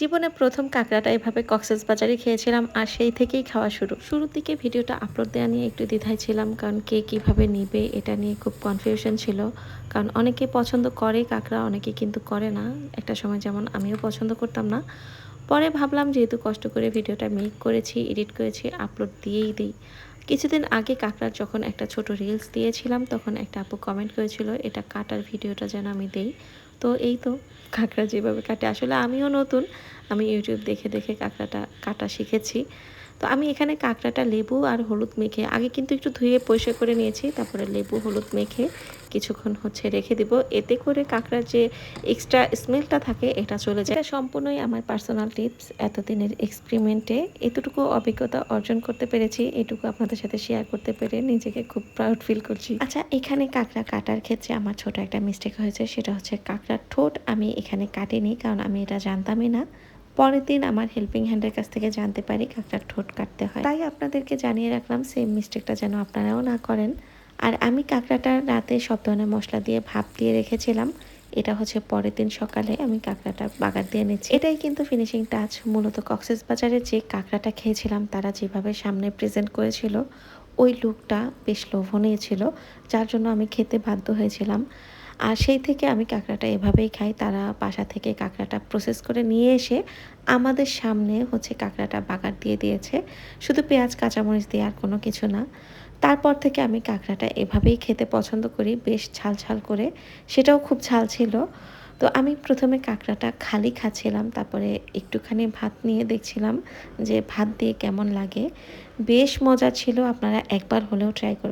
জীবনে প্রথম কাঁকড়াটা এভাবে কক্সবাজারে খেয়েছিলাম আর সেই থেকেই খাওয়া শুরুর দিকে ভিডিওটা আপলোড দেওয়া নিয়ে একটু দ্বিধায় ছিলাম, কারণ কে কীভাবে নিবে এটা নিয়ে খুব কনফিউশন ছিল। কারণ অনেকে পছন্দ করে কাঁকড়া, অনেকে কিন্তু করে না। একটা সময় যেমন আমিও পছন্দ করতাম না। পরে ভাবলাম যেহেতু কষ্ট করে ভিডিওটা মেক করেছি, এডিট করেছি, আপলোড দিয়েই দিই। কিছুদিন আগে কাঁকড়ার যখন একটা ছোট রিলস দিয়েছিলাম, তখন একটা আপু কমেন্ট করেছিল এটা কাটার ভিডিওটা যেন আমি দেই। তো এই তো কাঁকড়া যেভাবে কাটে, আসলে আমিও নতুন, আমি ইউটিউব দেখে দেখে কাঁকড়াটা কাটা শিখেছি। তো আমি এখানে কাঁকড়াটা লেবু আর হলুদ মেখে আগে কিন্তু একটু ধুয়ে পরিষ্কার করে নিয়েছি, তারপরে লেবু হলুদ মেখে কিছুক্ষণ রেখে দিব। এতে করে কাঁকড়ার যে এক্সট্রা স্মেলটা থাকে এটা চলে যায়। এটা সম্পূর্ণই আমার পার্সোনাল টিপস। এতদিনের এক্সপেরিমেন্টে এতটুকু অভিজ্ঞতা অর্জন করতে পেরেছি, এটুকু আপনাদের সাথে শেয়ার করতে পেরে নিজেকে খুব প্রাউড ফিল করছি। আচ্ছা, এখানে কাঁকড়া কাটার ক্ষেত্রে আমার ছোট একটা মিস্টেক হয়েছে, সেটা হচ্ছে কাঁকড়ার ঠোঁট আমি এখানে কাটিনি, কারণ আমি এটা জানতামই না। পরের দিন আমার হেল্পিং হ্যান্ডের কাছ থেকে জানতে পারি কাঁকড়ার ঠোঁট কাটতে হয়। তাই আপনাদেরকে জানিয়ে রাখলাম, সেম মিস্টেকটা যেন আপনারাও না করেন। আর আমি কাঁকড়াটা রাতে সব ধরনের মশলা দিয়ে ভাপ দিয়ে রেখেছিলাম। এটা হচ্ছে পরের দিন সকালে আমি কাঁকড়াটা বাগার দিয়ে নিচ্ছি। এটাই কিন্তু ফিনিশিং টাচ। মূলত কক্সবাজারে যে কাঁকড়াটা খেয়েছিলাম, তারা যেভাবে সামনে প্রেজেন্ট করেছিল, ওই লুকটা বেশ লোভনীয় ছিল, যার জন্য আমি খেতে বাধ্য হয়েছিলাম। আর সেই থেকে আমি কাঁকড়াটা এভাবেই খাই। তারা বাসা থেকে কাঁকড়াটা প্রসেস করে নিয়ে এসে আমাদের সামনে কাঁকড়াটা বাগার দিয়ে দিয়েছে, শুধু পেঁয়াজ কাঁচামরিচ দিয়ে, আর কোনো কিছু না। তারপর থেকে আমি কাঁকড়াটা এভাবেই খেতে পছন্দ করি, বেশ ঝাল ঝাল করে। সেটাও খুব ঝাল ছিল। তো আমি প্রথমে কাঁকড়াটা খালি খাচ্ছিলাম, তারপরে একটুখানি ভাত নিয়ে দেখছিলাম যে ভাত দিয়ে কেমন লাগে। বেশ মজা ছিল, আপনারা একবার হলেও ট্রাই করবেন।